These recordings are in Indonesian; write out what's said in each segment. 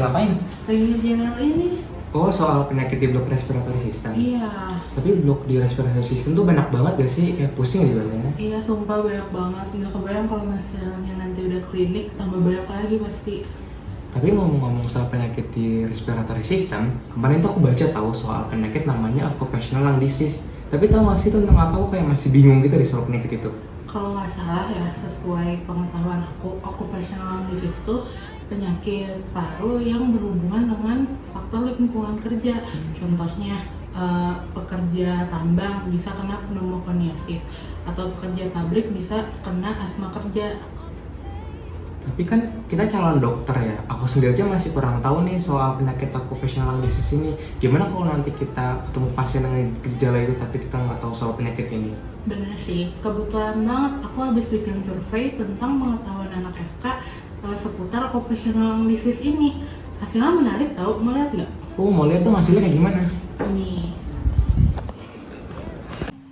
ngapain? Lagi ngerjain yang ini. Oh, soal penyakit di blok respiratory system. Iya. Tapi blok di respiratory system tuh banyak banget gak sih? Kayak pusing gitu rasanya. Iya, sumpah banyak banget. Nggak kebayang kalau misalnya nanti udah klinik tambah banyak lagi pasti. Tapi ngomong-ngomong soal penyakit di respiratory system, kemarin tuh aku baca tahu soal penyakit namanya occupational lung disease. Tapi tahu gak sih tentang apa? Aku kayak masih bingung gitu di soal penyakit itu. Kalau nggak salah ya, sesuai pengetahuan aku, occupational lung disease itu penyakit paru yang berhubungan dengan faktor lingkungan kerja. Contohnya pekerja tambang bisa kena pneumokoniosis, atau pekerja pabrik bisa kena asma kerja. Tapi kan kita calon dokter ya, aku sendiri aja masih kurang tahu nih soal penyakit occupational lung disease ini. Gimana kalau nanti kita ketemu pasien dengan gejala itu tapi kita nggak tahu soal penyakit ini? Bener sih, kebetulan banget aku habis bikin survei tentang pengetahuan anak FK seputar occupational lung disease ini. Hasilnya menarik tau, mau lihat nggak? Oh, mau lihat tuh hasilnya kayak gimana? Nih.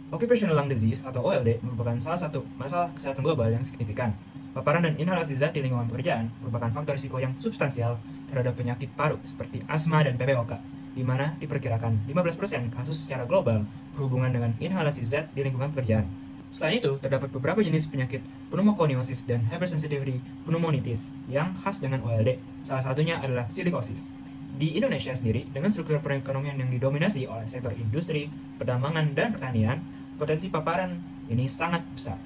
Occupational lung disease atau OLD merupakan salah satu masalah kesehatan global yang signifikan. Paparan dan inhalasi zat di lingkungan pekerjaan merupakan faktor risiko yang substansial terhadap penyakit paru seperti asma dan PPOK, di mana diperkirakan 15% kasus secara global berhubungan dengan inhalasi zat di lingkungan pekerjaan. Selain itu, terdapat beberapa jenis penyakit pneumoconiosis dan hypersensitivity pneumonitis yang khas dengan OLD. Salah satunya adalah silikosis. Di Indonesia sendiri, dengan struktur perekonomian yang didominasi oleh sektor industri, pertambangan, dan pertanian, potensi paparan ini sangat besar.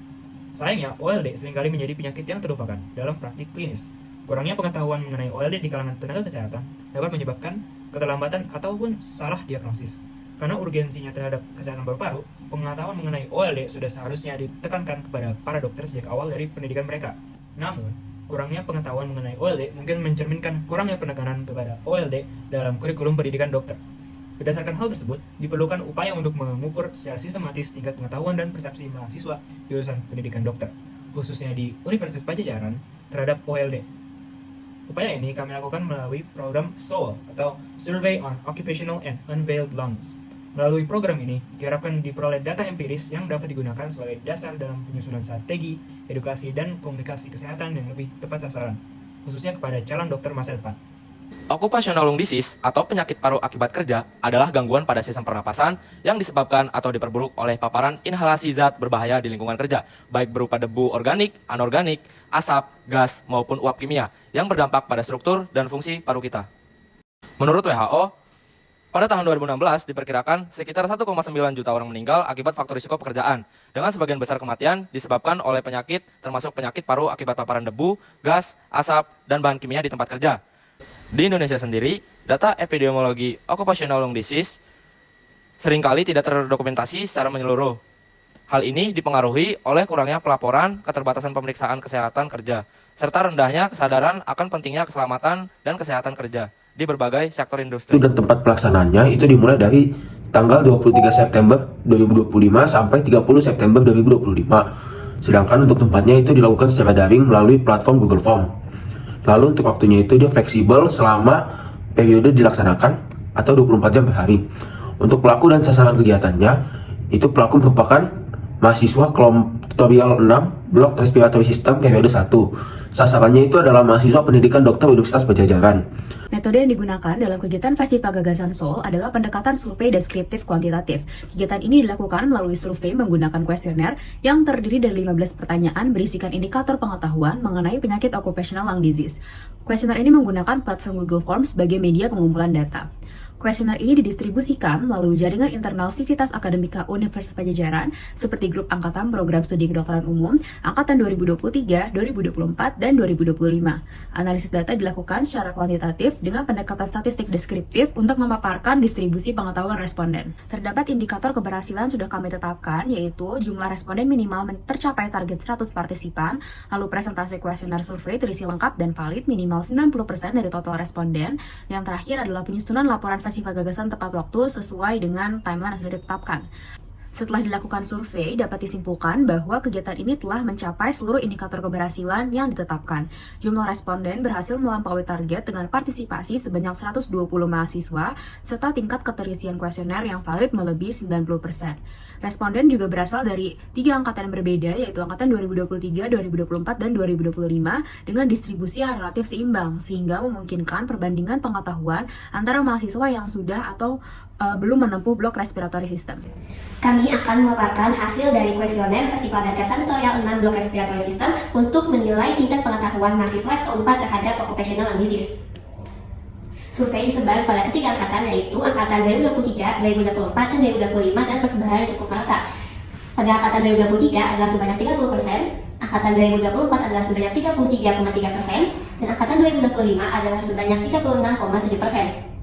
Sayangnya, OLD seringkali menjadi penyakit yang terlupakan dalam praktik klinis. Kurangnya pengetahuan mengenai OLD di kalangan tenaga kesehatan dapat menyebabkan keterlambatan ataupun salah diagnosis. Karena urgensinya terhadap kesehatan paru-paru, pengetahuan mengenai OLD sudah seharusnya ditekankan kepada para dokter sejak awal dari pendidikan mereka. Namun, kurangnya pengetahuan mengenai OLD mungkin mencerminkan kurangnya penekanan kepada OLD dalam kurikulum pendidikan dokter. Berdasarkan hal tersebut, diperlukan upaya untuk mengukur secara sistematis tingkat pengetahuan dan persepsi mahasiswa jurusan pendidikan dokter, khususnya di Universitas Padjadjaran, terhadap OLD. Upaya ini kami lakukan melalui program SOUL atau Survey on Occupational and Unveiled Lungs. Melalui program ini, diharapkan diperoleh data empiris yang dapat digunakan sebagai dasar dalam penyusunan strategi, edukasi, dan komunikasi kesehatan yang lebih tepat sasaran, khususnya kepada calon dokter masa depan. Occupational lung disease atau penyakit paru akibat kerja adalah gangguan pada sistem pernapasan yang disebabkan atau diperburuk oleh paparan inhalasi zat berbahaya di lingkungan kerja, baik berupa debu organik, anorganik, asap, gas, maupun uap kimia yang berdampak pada struktur dan fungsi paru kita. Menurut WHO, pada tahun 2016 diperkirakan sekitar 1,9 juta orang meninggal akibat faktor risiko pekerjaan, dengan sebagian besar kematian disebabkan oleh penyakit termasuk penyakit paru akibat paparan debu, gas, asap, dan bahan kimia di tempat kerja. Di Indonesia sendiri, data epidemiologi occupational lung disease seringkali tidak terdokumentasi secara menyeluruh. Hal ini dipengaruhi oleh kurangnya pelaporan, keterbatasan pemeriksaan kesehatan kerja, serta rendahnya kesadaran akan pentingnya keselamatan dan kesehatan kerja di berbagai sektor industri. Dan tempat pelaksanaannya itu dimulai dari tanggal 23 September 2025 sampai 30 September 2025. Sedangkan untuk tempatnya itu dilakukan secara daring melalui platform Google Form. Lalu untuk waktunya itu dia fleksibel selama periode dilaksanakan atau 24 jam per hari. Untuk pelaku dan sasaran kegiatannya, itu pelaku merupakan mahasiswa kelompok tutorial 6 blok respiratory system periode 1. Sasarannya itu adalah mahasiswa pendidikan dokter Universitas Padjadjaran. Metode yang digunakan dalam kegiatan Festival Gagasan SOUL adalah pendekatan survei deskriptif kuantitatif. Kegiatan ini dilakukan melalui survei menggunakan kuesioner yang terdiri dari 15 pertanyaan berisikan indikator pengetahuan mengenai penyakit occupational lung disease. Kuesioner ini menggunakan platform Google Forms sebagai media pengumpulan data. Kuesioner ini didistribusikan melalui jaringan internal Sivitas Akademika Universitas Padjadjaran seperti grup angkatan program studi kedokteran umum angkatan 2023, 2024, dan 2025. Analisis data dilakukan secara kuantitatif dengan pendekatan statistik deskriptif untuk memaparkan distribusi pengetahuan responden. Terdapat indikator keberhasilan sudah kami tetapkan, yaitu jumlah responden minimal tercapai target 100 partisipan, lalu presentasi kuesioner survei terisi lengkap dan valid minimal 90% dari total responden. Yang terakhir adalah penyusunan laporan Festival Gagasan tepat waktu sesuai dengan timeline yang sudah ditetapkan. Setelah dilakukan survei, dapat disimpulkan bahwa kegiatan ini telah mencapai seluruh indikator keberhasilan yang ditetapkan. Jumlah responden berhasil melampaui target dengan partisipasi sebanyak 120 mahasiswa, serta tingkat keterisian kuesioner yang valid melebihi 90%. Responden juga berasal dari 3 angkatan yang berbeda, yaitu angkatan 2023, 2024, dan 2025, dengan distribusi yang relatif seimbang, sehingga memungkinkan perbandingan pengetahuan antara mahasiswa yang sudah atau belum menempuh blok respiratory system. Kami akan memaparkan hasil dari kuesioner Festival Data Tutorial 6 Blok Respiratory System untuk menilai tingkat pengetahuan mahasiswa keempat terhadap occupational lung disease. Survei disebar pada ketiga angkatan, yaitu angkatan 2023, 2024, dan 2025, dan persebaran cukup merata. Pada angkatan 2023 adalah sebanyak 30%, angkatan 2024 adalah sebanyak 33,3%, dan angkatan 2025 adalah sebanyak 36,7%.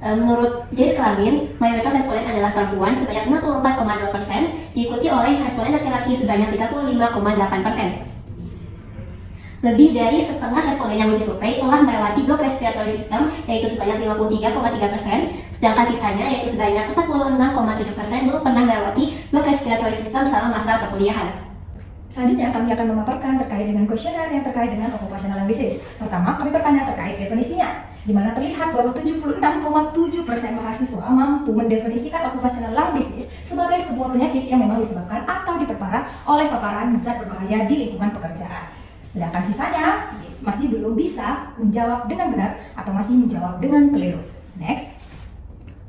Menurut jenis kelamin, mayoritas responden adalah perempuan sebanyak 64,2%, diikuti oleh responden laki-laki sebanyak 35,8%. Lebih dari setengah responden yang mengisi survei telah melewati blok respiratory system, yaitu sebanyak 53,3%, sedangkan sisanya, yaitu sebanyak 46,7%, belum pernah melewati blok respiratory system selama masa perkuliahan. Selanjutnya, kami akan memaparkan terkait dengan kuesioner yang terkait dengan occupational lung disease. Pertama, kami bertanya terkait definisinya, di mana terlihat bahwa 76,7% mahasiswa mampu mendefinisikan occupational lung disease sebagai sebuah penyakit yang memang disebabkan atau diperparah oleh paparan zat berbahaya di lingkungan pekerjaan. Sedangkan sisanya masih belum bisa menjawab dengan benar atau masih menjawab dengan keliru. Next.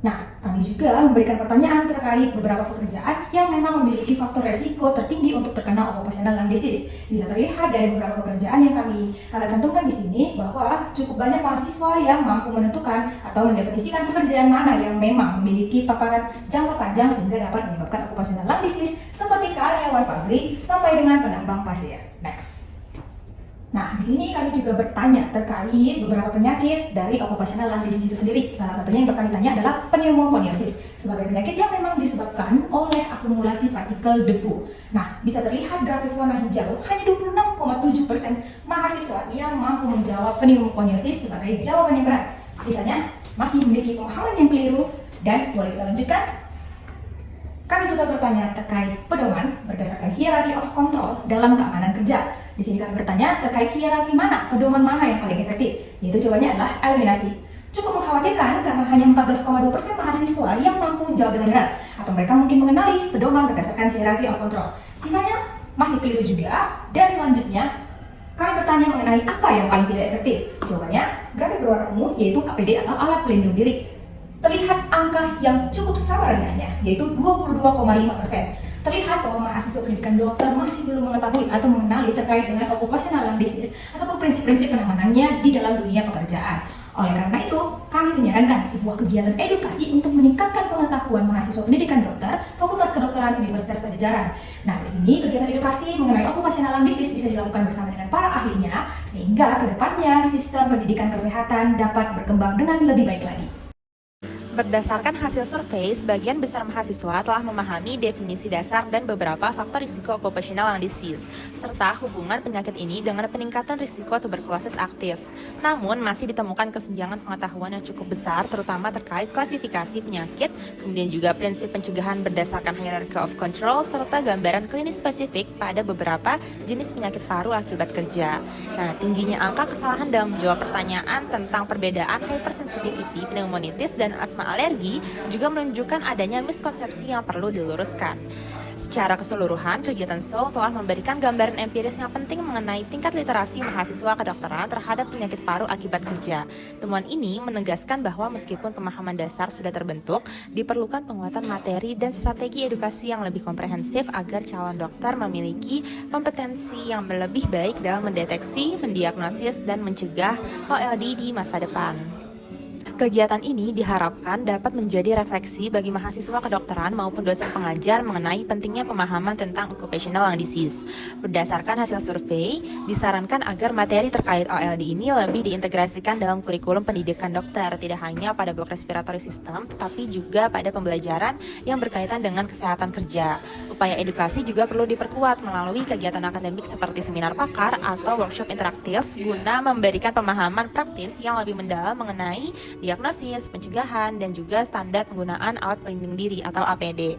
Nah, kami juga memberikan pertanyaan terkait beberapa pekerjaan yang memang memiliki faktor resiko tertinggi untuk terkena occupational lung disease. Bisa terlihat dari beberapa pekerjaan yang kami cantumkan di sini bahwa cukup banyak mahasiswa yang mampu menentukan atau mendefinisikan pekerjaan mana yang memang memiliki paparan jangka panjang sehingga dapat menyebabkan occupational lung disease, seperti karyawan pabrik sampai dengan penambang pasir. Next. Nah, di sini kami juga bertanya terkait beberapa penyakit dari occupational lung disease itu sendiri. Salah satunya yang kami tanya adalah pneumoconiosis, sebagai penyakit yang memang disebabkan oleh akumulasi partikel debu. Nah, bisa terlihat grafik warna hijau, hanya 26,7% mahasiswa yang mampu menjawab pneumoconiosis sebagai jawaban yang benar. Sisanya masih memiliki pemahaman yang keliru. Dan boleh kita lanjutkan? Kami juga bertanya terkait pedoman berdasarkan hierarchy of control dalam keamanan kerja. Di sini kami bertanya terkait hierarki mana, pedoman mana yang paling efektif, yaitu jawabannya adalah eliminasi. Cukup mengkhawatirkan karena hanya 14,2% mahasiswa yang mampu menjawab dengan benar, atau mereka mungkin mengenali pedoman berdasarkan hierarki of control. Sisanya masih keliru juga. Dan selanjutnya kami bertanya mengenai apa yang paling tidak efektif. Jawabannya grafik berwarna ungu, yaitu APD atau alat pelindung diri. Terlihat angka yang cukup sama rendah, yaitu 22,5%. Terlihat bahwa mahasiswa pendidikan dokter masih belum mengetahui atau mengenali terkait dengan occupational lung disease ataupun prinsip-prinsip penanganannya di dalam dunia pekerjaan. Oleh karena itu, kami menyarankan sebuah kegiatan edukasi untuk meningkatkan pengetahuan mahasiswa pendidikan dokter Fakultas Kedokteran Universitas Padjadjaran. Nah, di sini kegiatan edukasi mengenai occupational lung disease bisa dilakukan bersama dengan para ahlinya, sehingga ke depannya sistem pendidikan kesehatan dapat berkembang dengan lebih baik lagi. Berdasarkan hasil survei, sebagian besar mahasiswa telah memahami definisi dasar dan beberapa faktor risiko occupational lung disease, serta hubungan penyakit ini dengan peningkatan risiko tuberkulosis aktif. Namun, masih ditemukan kesenjangan pengetahuan yang cukup besar, terutama terkait klasifikasi penyakit, kemudian juga prinsip pencegahan berdasarkan hierarchy of control, serta gambaran klinis spesifik pada beberapa jenis penyakit paru akibat kerja. Nah, tingginya angka kesalahan dalam menjawab pertanyaan tentang perbedaan hypersensitivity, pneumonitis, dan asma alergi juga menunjukkan adanya miskonsepsi yang perlu diluruskan. Secara keseluruhan, kegiatan SOL telah memberikan gambaran empiris yang penting mengenai tingkat literasi mahasiswa kedokteran terhadap penyakit paru akibat kerja. Temuan ini menegaskan bahwa meskipun pemahaman dasar sudah terbentuk, diperlukan penguatan materi dan strategi edukasi yang lebih komprehensif agar calon dokter memiliki kompetensi yang lebih baik dalam mendeteksi, mendiagnosis, dan mencegah OLD di masa depan. Kegiatan ini diharapkan dapat menjadi refleksi bagi mahasiswa kedokteran maupun dosen pengajar mengenai pentingnya pemahaman tentang occupational lung disease. Berdasarkan hasil survei, disarankan agar materi terkait OLD ini lebih diintegrasikan dalam kurikulum pendidikan dokter, tidak hanya pada blok respiratory system, tetapi juga pada pembelajaran yang berkaitan dengan kesehatan kerja. Upaya edukasi juga perlu diperkuat melalui kegiatan akademik seperti seminar pakar atau workshop interaktif guna memberikan pemahaman praktis yang lebih mendalam mengenai diagnosis, pencegahan, dan juga standar penggunaan alat pelindung diri atau APD.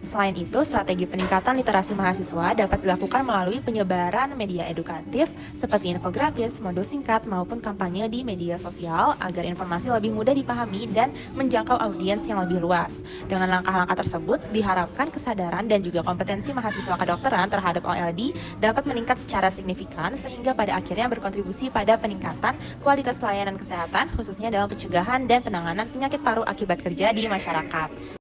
Selain itu, strategi peningkatan literasi mahasiswa dapat dilakukan melalui penyebaran media edukatif seperti infografis, modul singkat, maupun kampanye di media sosial agar informasi lebih mudah dipahami dan menjangkau audiens yang lebih luas. Dengan langkah-langkah tersebut, diharapkan kesadaran dan juga kompetensi mahasiswa kedokteran terhadap OLD dapat meningkat secara signifikan sehingga pada akhirnya berkontribusi pada peningkatan kualitas layanan kesehatan khususnya dalam pencegahan dan penanganan penyakit paru akibat kerja di masyarakat.